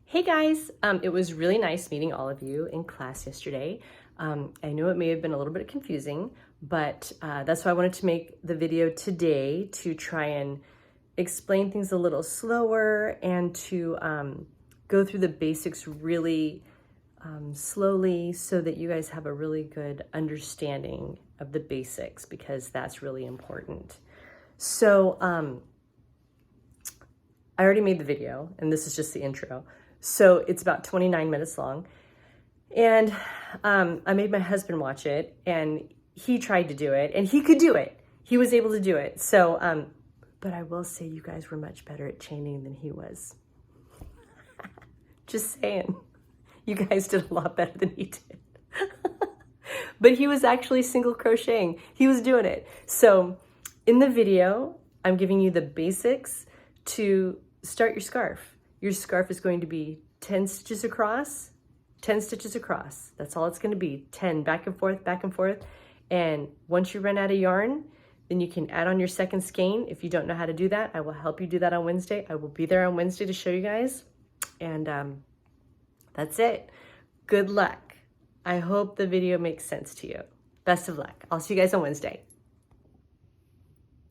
Hey guys, it was really nice meeting all of you in class yesterday. I know it may have been a little bit confusing, but that's why I wanted to make the video today to try and explain things a little slower and to go through the basics really slowly so that you guys have a really good understanding of the basics, because that's really important. So I already made the video and this is just the intro. So it's about 29 minutes long. And I made my husband watch it, and he tried to do it, and he could do it. He was able to do it. So, but I will say you guys were much better at chaining than he was. Just saying. You guys did a lot better than he did. But he was actually single crocheting. He was doing it. So in the video, I'm giving you the basics to start your scarf. Your scarf is going to be 10 stitches across, 10 stitches across. That's all it's going to be. 10 back and forth, back and forth. And once you run out of yarn, then you can add on your second skein. If you don't know how to do that, I will help you do that on Wednesday. I will be there on Wednesday to show you guys. And that's it. Good luck. I hope the video makes sense to you. Best of luck. I'll see you guys on Wednesday.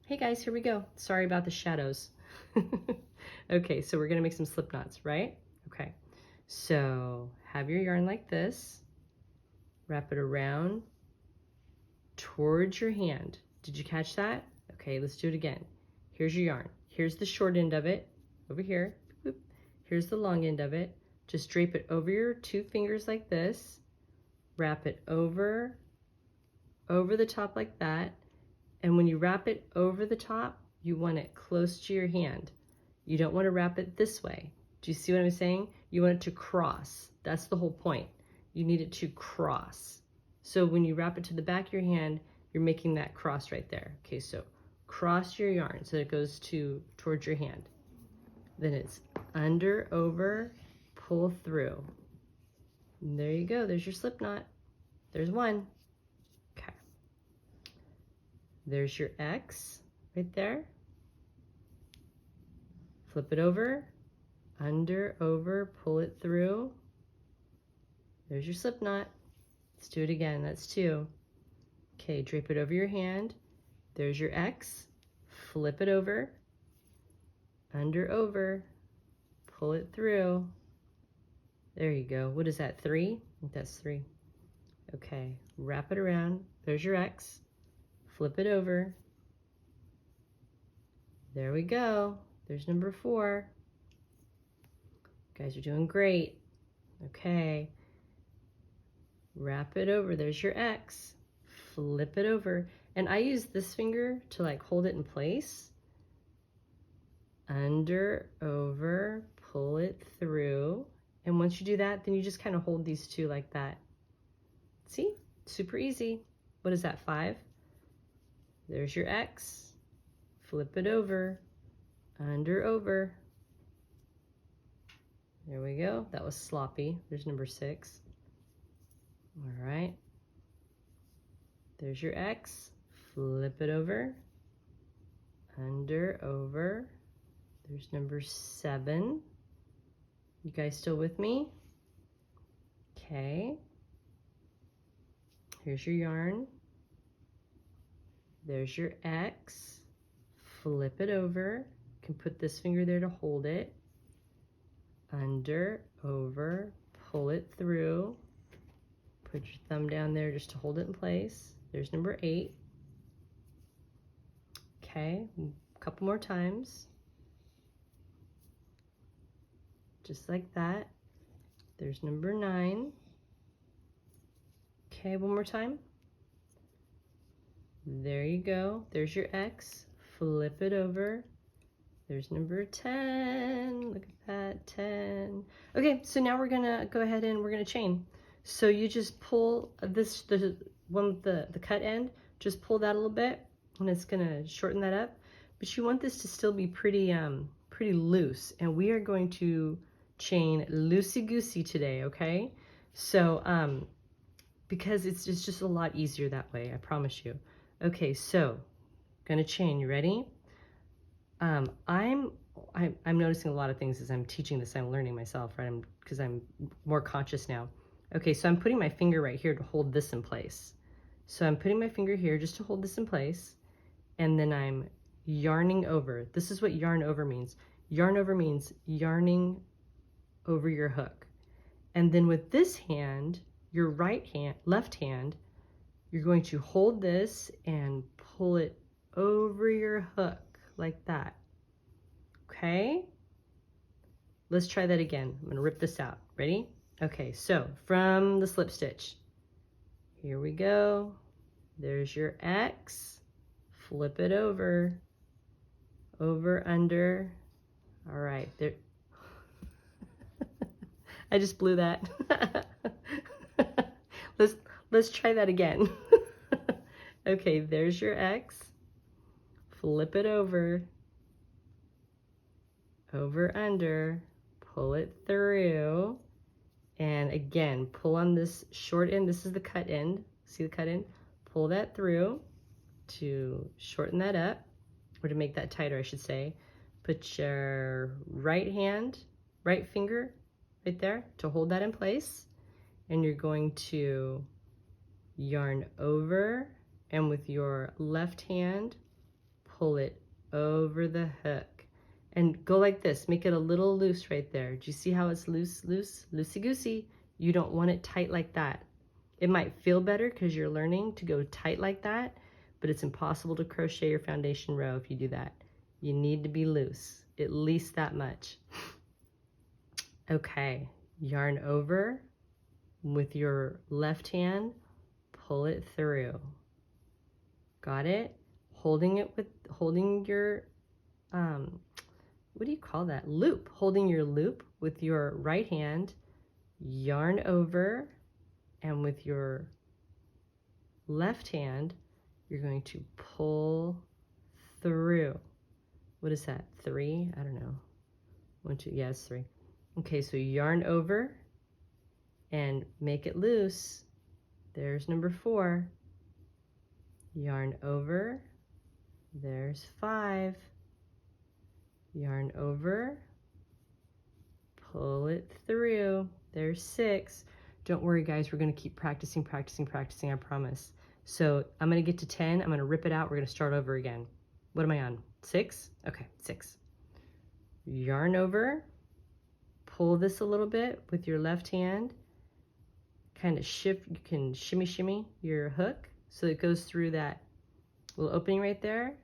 Hey guys, here we go. Sorry about the shadows. Okay, so we're gonna make some slip knots, right? Okay, so have your yarn like this, wrap it around towards your hand. Did you catch that? Okay, let's do it again. Here's your yarn. Here's the short end of it, over here. Here's the long end of it. Just drape it over your two fingers like this, wrap it over the top like that, and when you wrap it over the top, you want it close to your hand. You don't want to wrap it this way. Do you see what I'm saying? You want it to cross. That's the whole point. You need it to cross. So when you wrap it to the back of your hand, you're making that cross right there. Okay, so cross your yarn so it goes towards your hand. Then it's under, over, pull through. And there you go. There's your slip knot. There's one. Okay. There's your X right there. Flip it over, under, over, pull it through. There's your slip knot. Let's do it again. That's two. Okay, drape it over your hand. There's your X. Flip it over, under, over, pull it through. There you go. What is that, 3? I think that's 3. Okay, wrap it around. There's your X. Flip it over. There we go. There's number 4. You guys are doing great. Okay. Wrap it over. There's your X. Flip it over. And I use this finger to like hold it in place. Under, over, pull it through. And once you do that, then you just kind of hold these two like that. See? Super easy. What is that, 5? There's your X. Flip it over. Under, over. There we go. That was sloppy. There's number 6. All right. There's your X. Flip it over. Under, over. There's number 7. You guys still with me? Okay. Here's your yarn. There's your X. Flip it over. You can put this finger there to hold it. Under, over, pull it through. Put your thumb down there just to hold it in place. There's number 8. Okay, a couple more times. Just like that. There's number 9. Okay, one more time. There you go. There's your X. Flip it over. There's number 10. Look at that, 10. Okay, so now we're gonna go ahead and we're gonna chain. So you just pull this, the one with the cut end, just pull that a little bit, and it's gonna shorten that up. But you want this to still be pretty loose, and we are going to chain loosey-goosey today, okay? So because it's just a lot easier that way, I promise you. Okay, so gonna chain. You ready? I'm I'm noticing a lot of things as I'm teaching this. I'm learning myself, right? Because I'm more conscious now. Okay, so I'm putting my finger right here to hold this in place. So I'm putting my finger here just to hold this in place, and then I'm yarning over. This is what yarn over means. Yarn over means yarning over your hook. And then with this hand, your left hand, you're going to hold this and pull it over your hook like that. Okay? Let's try that again. I'm gonna rip this out. Ready? Okay, so from the slip stitch, here we go. There's your X. Flip it over, under. All right, there. I just blew that. Let's try that again. Okay, there's your X. Flip it over, under, pull it through, and again, pull on this short end. This is the cut end. See the cut end? Pull that through to shorten that up, or to make that tighter, I should say. Put your right finger right there to hold that in place, and you're going to yarn over, and with your left hand, pull it over the hook. And go like this, make it a little loose right there. Do you see how it's loose, loosey-goosey? You don't want it tight like that. It might feel better because you're learning to go tight like that, but it's impossible to crochet your foundation row if you do that. You need to be loose, at least that much. Okay, yarn over, with your left hand, pull it through. Got it? Holding your, what do you call that? Loop. Holding your loop with your right hand, yarn over, and with your left hand, you're going to pull through. What is that? 3? I don't know. 1, 2, yeah, it's 3. Okay, so yarn over and make it loose. There's number 4. Yarn over. There's 5. Yarn over. Pull it through. There's 6. Don't worry, guys. We're going to keep practicing, I promise. So I'm going to get to 10. I'm going to rip it out. We're going to start over again. What am I on? 6? Okay, 6. Yarn over. Pull this a little bit with your left hand. Kind of shift. You can shimmy your hook so it goes through that little opening right there.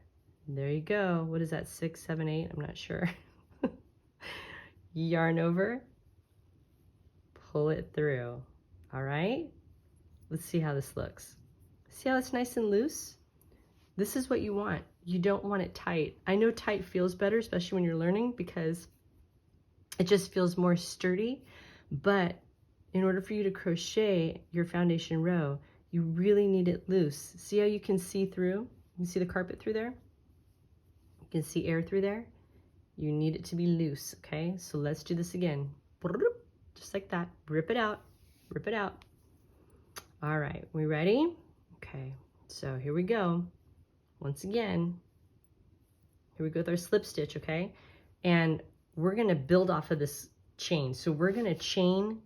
There you go. What is that? 6, 7, 8? I'm not sure. Yarn over. Pull it through. All right. Let's see how this looks. See how it's nice and loose? This is what you want. You don't want it tight. I know tight feels better, especially when you're learning, because it just feels more sturdy. But in order for you to crochet your foundation row, you really need it loose. See how you can see through? You can see the carpet through there? You can see air through there? You need it to be loose, okay? So let's do this again. Just like that. Rip it out. Rip it out. All right, we ready? Okay, so here we go. Once again, here we go with our slip stitch, okay? And we're gonna build off of this chain. So we're gonna chain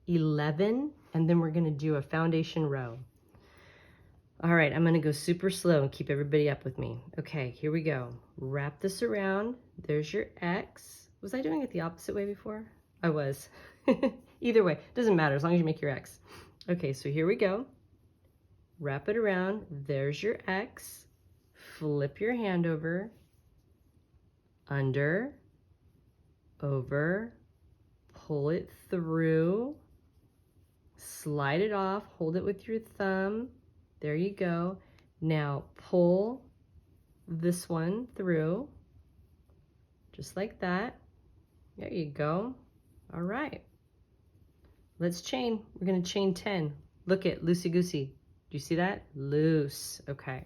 11, and then we're gonna do a foundation row. All right, I'm gonna go super slow and keep everybody up with me. Okay, here we go. Wrap this around. There's your X. Was I doing it the opposite way before? I was. Either way, doesn't matter as long as you make your X. Okay, so here we go. Wrap it around. There's your X. Flip your hand over, under, over, pull it through, slide it off, hold it with your thumb. There you go. Now pull this one through, just like that. There you go. All right. Let's chain. We're going to chain 10. Look at loosey-goosey. Do you see that? Loose. Okay.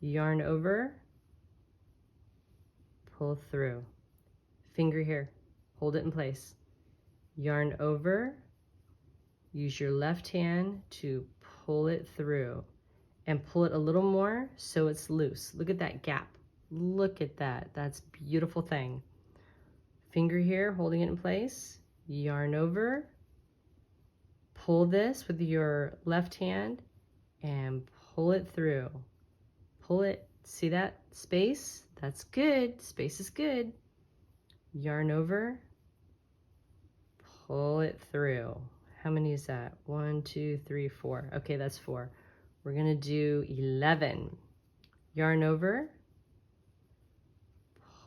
Yarn over, pull through. Finger here. Hold it in place. Yarn over. Use your left hand to pull it through. And pull it a little more so it's loose. Look at that gap. Look at that. That's a beautiful thing. Finger here, holding it in place. Yarn over. Pull this with your left hand and pull it through. Pull it. See that space? That's good. Space is good. Yarn over. Pull it through. How many is that? 1, 2, 3, 4. Okay, that's 4. We're going to do 11. Yarn over.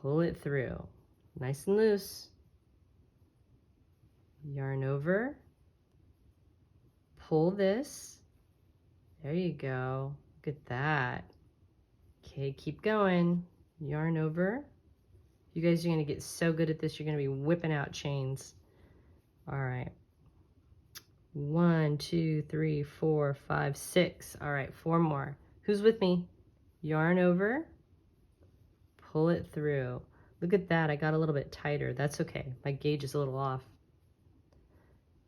Pull it through. Nice and loose. Yarn over. Pull this. There you go. Look at that. Okay, keep going. Yarn over. You guys are going to get so good at this, you're going to be whipping out chains. All right. 1, 2, 3, 4, 5, 6. All right, 4 more. Who's with me? Yarn over. Pull it through. Look at that. I got a little bit tighter. That's okay. My gauge is a little off.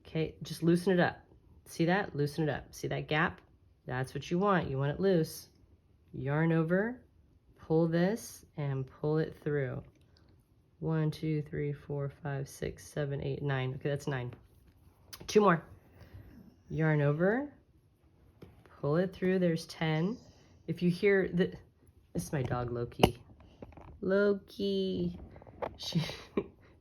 Okay, just loosen it up. See that? Loosen it up. See that gap? That's what you want. You want it loose. Yarn over. Pull this and pull it through. 1, 2, 3, 4, 5, 6, 7, 8, 9. Okay, that's 9. 2 more. Yarn over. Pull it through. There's 10. If you hear the, this is my dog Loki. Loki.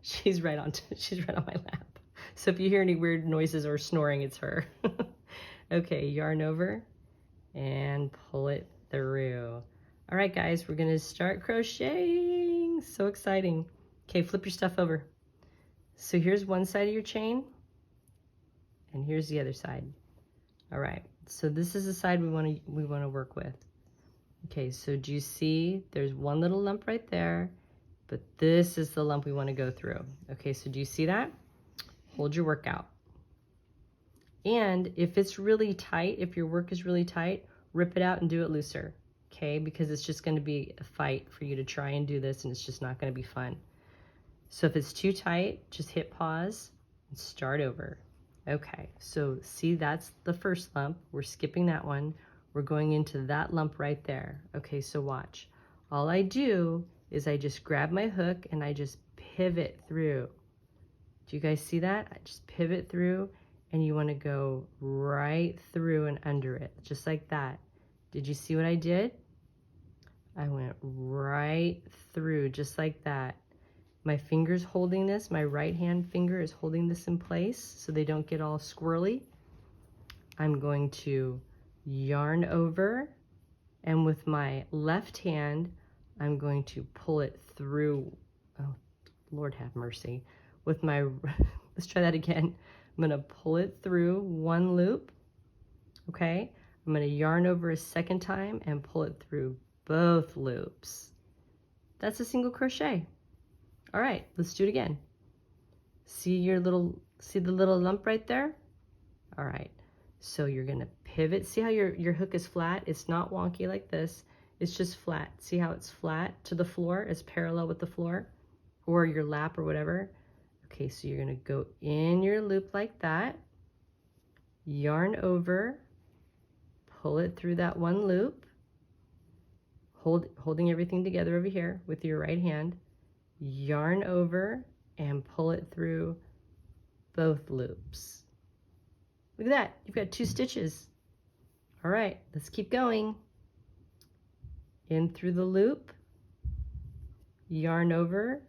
She's right on my lap. So if you hear any weird noises or snoring, it's her. Okay, yarn over and pull it through. All right, guys, we're gonna start crocheting. So exciting. Okay, flip your stuff over. So here's one side of your chain, and here's the other side. All right, so this is the side we want to work with. Okay, so do you see there's one little lump right there, but this is the lump we want to go through. Okay, so do you see that? Hold your work out. And if it's really tight, if your work is really tight, rip it out and do it looser. Okay, because it's just going to be a fight for you to try and do this, and it's just not going to be fun. So if it's too tight, just hit pause and start over. Okay, so see, that's the first lump. We're skipping that one. We're going into that lump right there. Okay, so watch. All I do is I just grab my hook and I just pivot through. Do you guys see that? I just pivot through, and you want to go right through and under it, just like that. Did you see what I did? I went right through, just like that. My finger's holding this. My right hand finger is holding this in place so they don't get all squirrely. I'm going to yarn over, and with my left hand, I'm going to pull it through. Oh, Lord have mercy. With my, let's try that again. I'm gonna pull it through one loop, okay? I'm gonna yarn over a second time and pull it through both loops. That's a single crochet. All right, let's do it again. See the little lump right there? All right, so you're gonna pivot. See how your hook is flat? It's not wonky like this. It's just flat. See how it's flat to the floor? It's parallel with the floor or your lap or whatever. Okay, so you're gonna go in your loop like that, yarn over, pull it through that one loop, holding everything together over here with your right hand, yarn over and pull it through both loops. Look at that, you've got 2 stitches. All right, let's keep going. In through the loop, yarn over,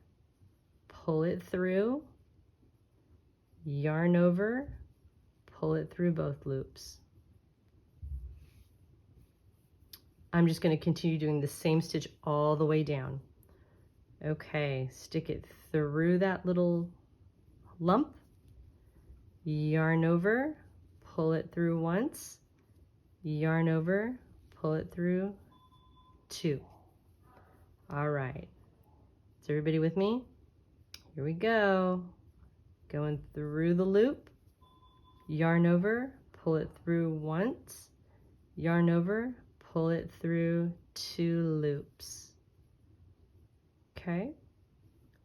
pull it through, yarn over, pull it through both loops. I'm just going to continue doing the same stitch all the way down. Okay, stick it through that little lump, yarn over, pull it through once, yarn over, pull it through 2. All right, is everybody with me? Here we go. Going through the loop, yarn over, pull it through once, yarn over, pull it through 2 loops. Okay,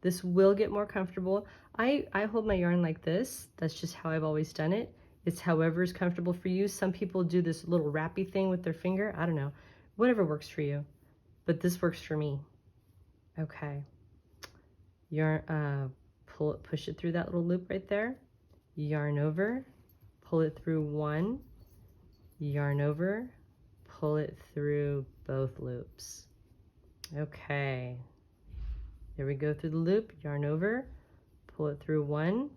this will get more comfortable. I hold my yarn like this. That's just how I've always done it. It's however is comfortable for you. Some people do this little wrappy thing with their finger. I don't know, whatever works for you, but this works for me. Okay. Yarn, push it through that little loop right there. Yarn over, pull it through one, yarn over, pull it through both loops. Okay. There we go through the loop, yarn over, pull it through one,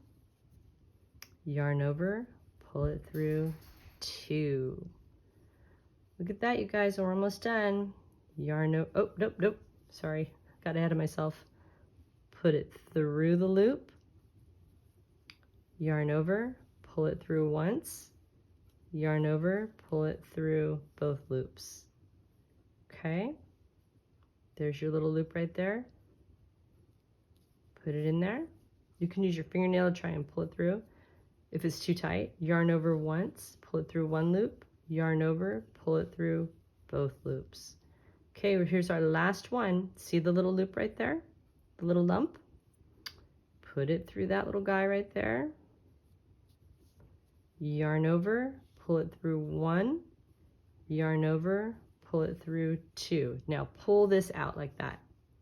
yarn over, pull it through two. Look at that, you guys, we're almost done. Yarn oh, nope, sorry, got ahead of myself. Put it through the loop, yarn over, pull it through once, yarn over, pull it through both loops. Okay, there's your little loop right there. Put it in there. You can use your fingernail to try and pull it through. If it's too tight, yarn over once, pull it through one loop, yarn over, pull it through both loops. Okay, well, here's our last one. See the little loop right there? The little lump? Put it through that little guy right there. Yarn over, pull it through one, yarn over, pull it through two. Now pull this out like that.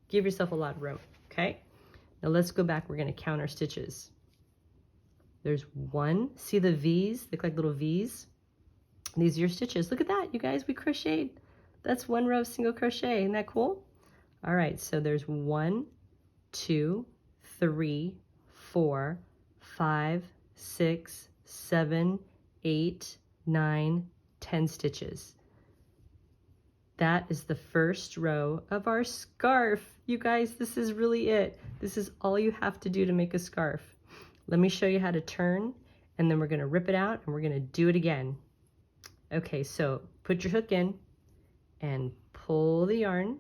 Give yourself a lot of room, okay? Now let's go back. We're going to count our stitches. There's one. See the V's? They look like little V's. These are your stitches. Look at that, you guys. We crocheted. That's one row of single crochet. Isn't that cool? All right, so there's 1, 2, 3, 4, 5, 6, 7, 8, 9, 10 stitches. That is the first row of our scarf. You guys, this is really it. This is all you have to do to make a scarf. Let me show you how to turn, and then we're going to rip it out and we're going to do it again. Okay, so put your hook in and pull the yarn,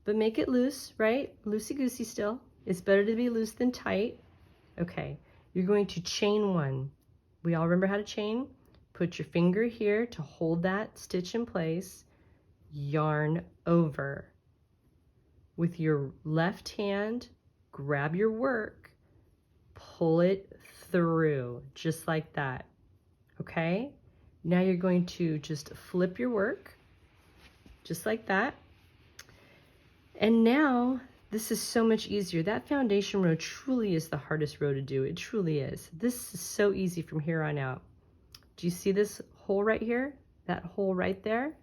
but make it loose, right? Loosey-goosey still. It's better to be loose than tight. Okay, you're going to chain one. We all remember how to chain? Put your finger here to hold that stitch in place, yarn over. With your left hand, grab your work, pull it through, just like that, okay? Now you're going to just flip your work, just like that. And now, this is so much easier. That foundation row truly is the hardest row to do. It truly is. This is so easy from here on out. Do you see this hole right here? That hole right there?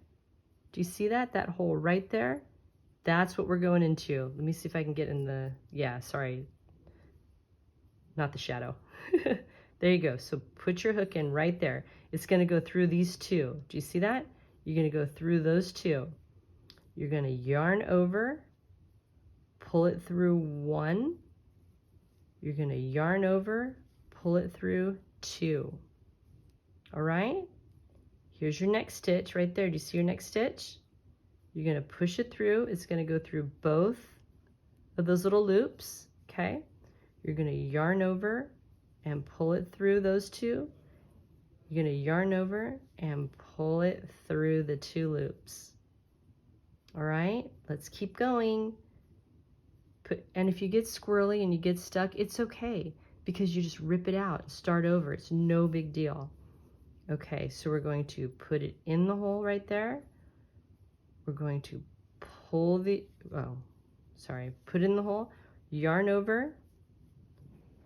Do you see that? That hole right there? That's what we're going into. Let me see if I can get in the, yeah, sorry. Not the shadow. There you go. So put your hook in right there. It's going to go through these two. Do you see that? You're going to go through those two. You're going to yarn over, pull it through one. You're going to yarn over, pull it through two. All right? Here's your next stitch right there. Do you see your next stitch? You're going to push it through. It's going to go through both of those little loops, okay? You're going to yarn over and pull it through those two. You're going to yarn over and pull it through the two loops. All right, let's keep going. And if you get squirrely and you get stuck, it's okay, because you just rip it out and start over. It's no big deal. Okay, so we're going to put it in the hole right there. We're going to pull the, put it in the hole, yarn over,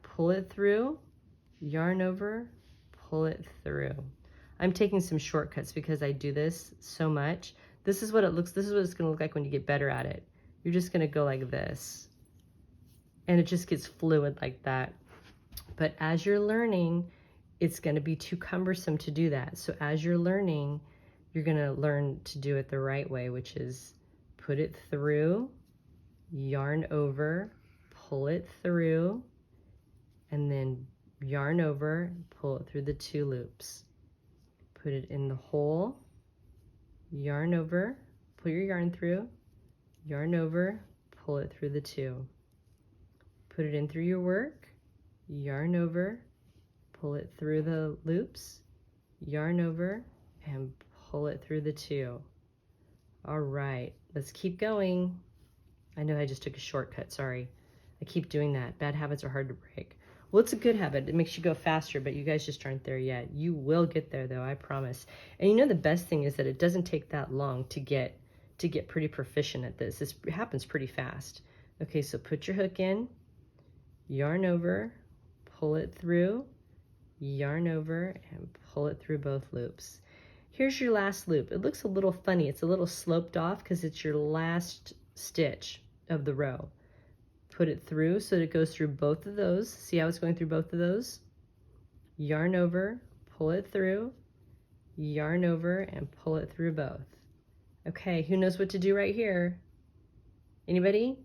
pull it through, yarn over, pull it through. I'm taking some shortcuts because I do this so much. This is what this is what it's going to look like when you get better at it. You're just going to go like this, and it just gets fluid like that. But as you're learning, it's going to be too cumbersome to do that. So as you're learning, you're going to learn to do it the right way, which is put it through, yarn over, pull it through, and then yarn over, pull it through the two loops. Put it in the hole, yarn over, pull your yarn through, yarn over, pull it through the two. Put it in through your work, yarn over, pull it through the loops, yarn over, and pull it through the two. All right, let's keep going. I know I just took a shortcut, sorry. I keep doing that. Bad habits are hard to break. Well, it's a good habit. It makes you go faster, but you guys just aren't there yet. You will get there though, I promise. And you know the best thing is that it doesn't take that long to get to get pretty proficient at this. This happens pretty fast. Okay, so put your hook in, yarn over, pull it through, yarn over, and pull it through both loops. Here's your last loop. It looks a little funny. It's a little sloped off because it's your last stitch of the row. Put it through so that it goes through both of those. See how it's going through both of those? Yarn over, pull it through, yarn over, and pull it through both. Okay, who knows what to do right here? Anybody?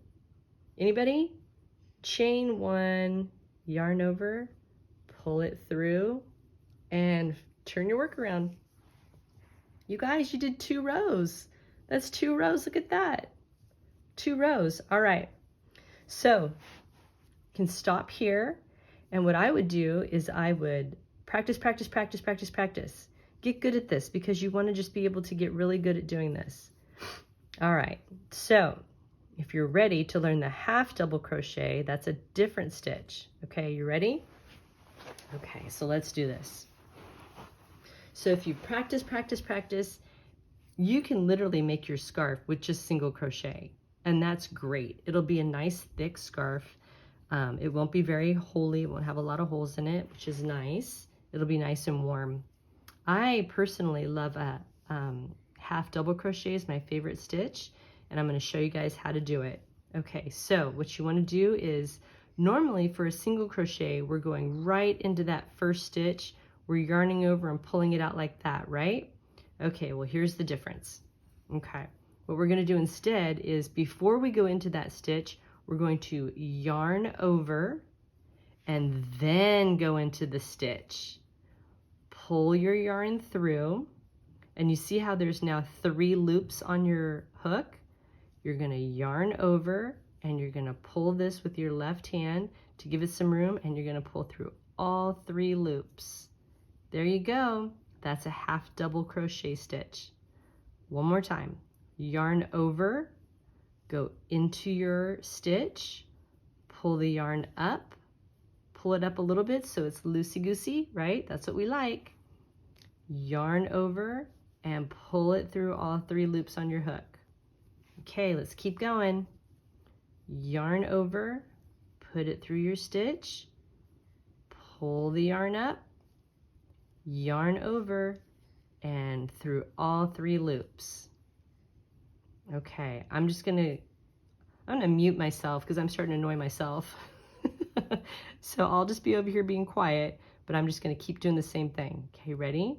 Anybody? Chain one, yarn over, pull it through, and turn your work around. You guys, you did 2 rows. That's 2 rows, look at that. 2 rows, all right. So, you can stop here, and what I would do is I would practice, practice, practice, practice, practice. Get good at this because you want to just be able to get really good at doing this. All right, so if you're ready to learn the half double crochet, that's a different stitch. Okay, you ready? Okay, so let's do this. So if you practice, practice, practice, you can literally make your scarf with just single crochet, and that's great. It'll be a nice thick scarf. It won't be very holey, it won't have a lot of holes in it, which is nice. It'll be nice and warm. I personally love a half double crochet is my favorite stitch, and I'm going to show you guys how to do it. Okay, so what you want to do is, normally for a single crochet, we're going right into that first stitch. We're yarning over and pulling it out like that, right? Okay, well here's the difference. Okay, what we're going to do instead is, before we go into that stitch, we're going to yarn over and then go into the stitch. Pull your yarn through, and you see how there's now 3 loops on your hook? You're going to yarn over, and you're going to pull this with your left hand to give it some room, and you're going to pull through all 3 loops. There you go. That's a half double crochet stitch. One more time. Yarn over, go into your stitch, pull the yarn up, pull it up a little bit so it's loosey-goosey, right? That's what we like. Yarn over and pull it through all 3 loops on your hook. Okay, let's keep going. Yarn over, put it through your stitch, pull the yarn up, yarn over, and through all 3 loops. Okay, I'm gonna mute myself because I'm starting to annoy myself. So I'll just be over here being quiet, but I'm just gonna keep doing the same thing. Okay, ready?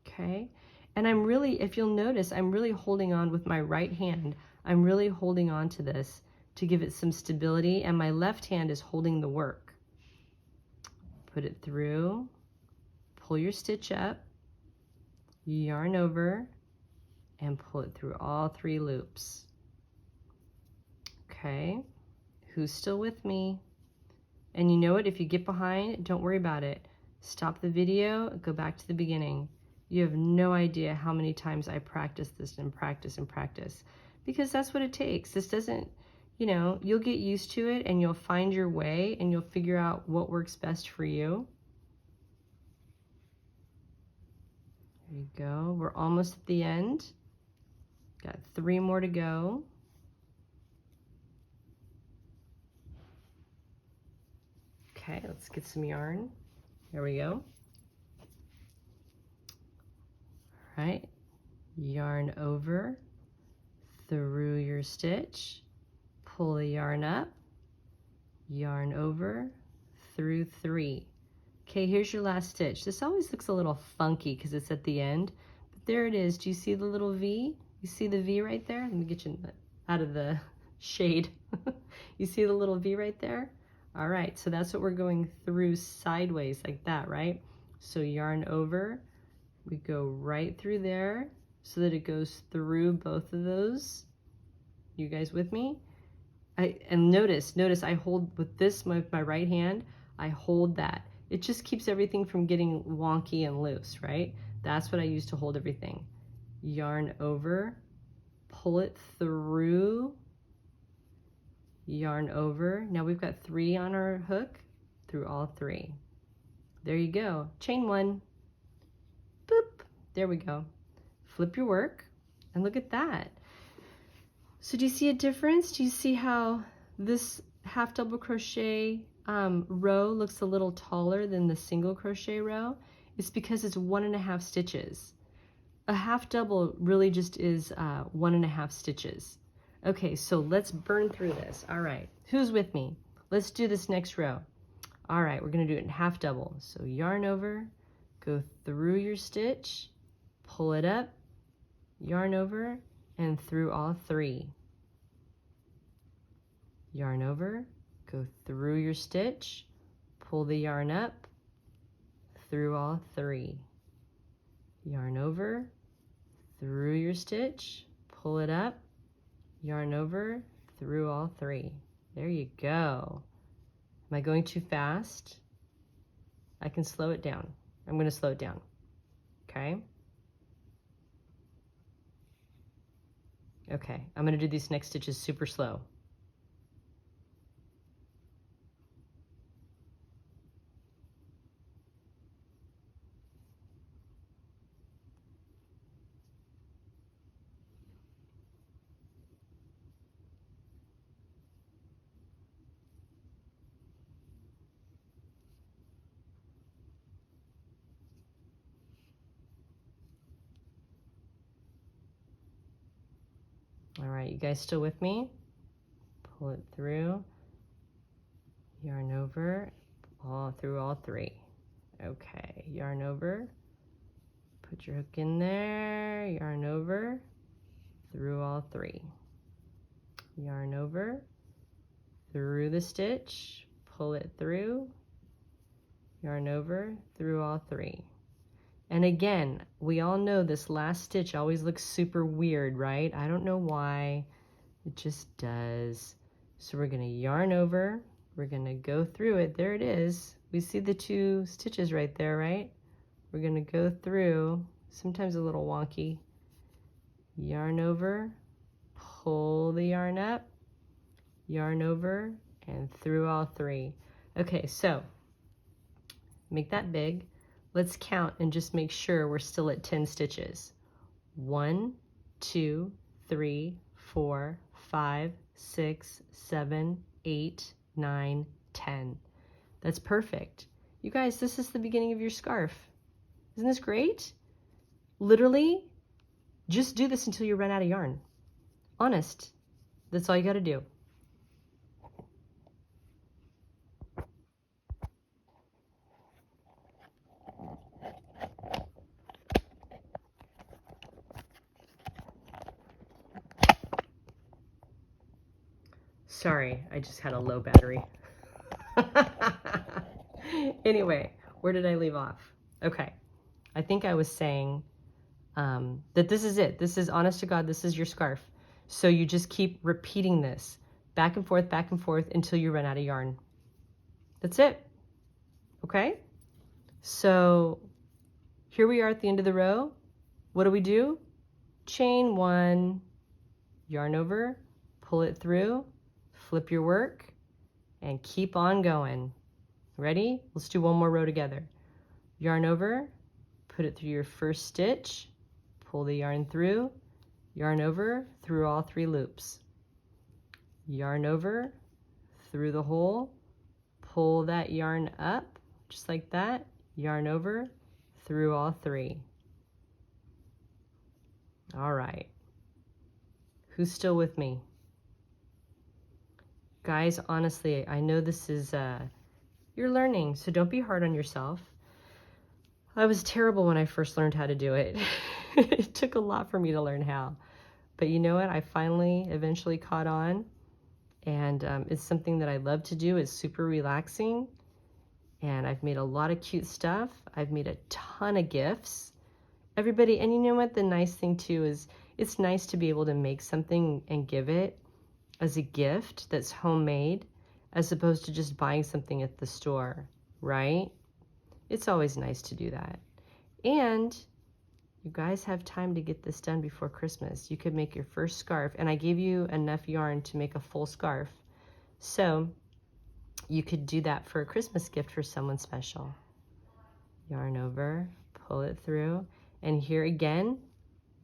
Okay, and I'm really, if you'll notice, I'm really holding on with my right hand. I'm really holding on to this to give it some stability, and my left hand is holding the work. Put it through, pull your stitch up, yarn over, and pull it through all 3 loops. Okay, who's still with me? And you know what, if you get behind, don't worry about it. Stop the video, go back to the beginning. You have no idea how many times I practice this and practice and practice, because that's what it takes. This doesn't, you know, you'll get used to it and you'll find your way and you'll figure out what works best for you. There you go. We're almost at the end. Got 3 more to go. Okay, let's get some yarn. There we go. All right, yarn over, through your stitch, pull the yarn up, yarn over, through 3. Okay, here's your last stitch. This always looks a little funky because it's at the end, but there it is. Do you see the little V? You see the V right there? Let me get you out of the shade. You see the little V right there? All right, so that's what we're going through sideways like that, right? So yarn over, we go right through there so that it goes through both of those. You guys with me? And notice I hold with this, with my right hand, I hold that. It just keeps everything from getting wonky and loose, right? That's what I use to hold everything. Yarn over, pull it through yarn over. Now we've got 3 on our hook, through all 3. There you go. Chain 1. Boop. There we go. Flip your work, and look at that. So do you see a difference? Do you see how this half double crochet row looks a little taller than the single crochet row? It's because it's 1.5 stitches. A half double really just is 1.5 stitches. Okay, so let's burn through this. All right, who's with me? Let's do this next row. All right, we're gonna do it in half double. So yarn over, go through your stitch, pull it up, yarn over, and through all 3. Yarn over, go through your stitch, pull the yarn up, through all 3. Yarn over, through your stitch, pull it up, yarn over, through all 3. There you go. Am I going too fast? I can slow it down. I'm going to slow it down. Okay? Okay, I'm going to do these next stitches super slow. All right, you guys still with me? Pull it through, yarn over, all through all 3. Okay, yarn over, put your hook in there, yarn over, through all 3. Yarn over, through the stitch, pull it through, yarn over, through all 3. And again, we all know this last stitch always looks super weird, right? I don't know why, it just does. So we're gonna yarn over, we're gonna go through it, there it is. We see the 2 stitches right there, right? We're gonna go through, sometimes a little wonky, yarn over, pull the yarn up, yarn over, and through all 3. Okay, so make that big. Let's count and just make sure we're still at 10 stitches. 1, 2, 3, 4, 5, 6, 7, 8, 9, 10. That's perfect. You guys, this is the beginning of your scarf. Isn't this great? Literally, just do this until you run out of yarn. Honest. That's all you got to do. Sorry, I just had a low battery. Anyway, where did I leave off? Okay, I think I was saying that this is it. This is, honest to God, this is your scarf. So you just keep repeating this back and forth until you run out of yarn. That's it. Okay? So here we are at the end of the row. What do? Chain 1, yarn over, pull it through, flip your work, and keep on going. Ready? Let's do one more row together. Yarn over, put it through your first stitch, pull the yarn through, yarn over, through all 3 loops. Yarn over, through the hole, pull that yarn up, just like that, yarn over, through all 3. All right. Who's still with me? Guys, honestly, I know this is, you're learning, so don't be hard on yourself. I was terrible when I first learned how to do it. It took a lot for me to learn how. But you know what? I finally, eventually caught on. And it's something that I love to do. It's super relaxing. And I've made a lot of cute stuff. I've made a ton of gifts. Everybody, and you know what? The nice thing too is it's nice to be able to make something and give it as a gift that's homemade, as opposed to just buying something at the store, right? It's always nice to do that. And you guys have time to get this done before Christmas. You could make your first scarf, and I gave you enough yarn to make a full scarf. So you could do that for a Christmas gift for someone special. Yarn over, pull it through, and here again,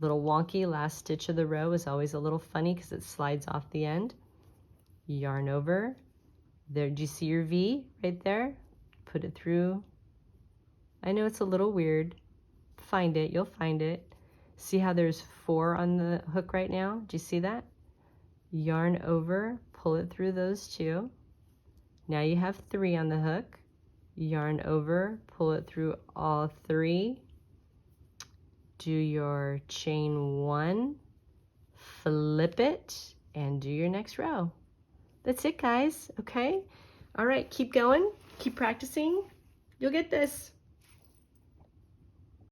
little wonky last stitch of the row is always a little funny because it slides off the end. Yarn over. There, do you see your V right there? Put it through. I know it's a little weird. Find it, you'll find it. See how there's 4 on the hook right now? Do you see that? Yarn over, pull it through those 2. Now you have 3 on the hook. Yarn over, pull it through all 3. Do your chain 1, flip it, and do your next row. That's it, guys, okay? All right, keep going, keep practicing. You'll get this.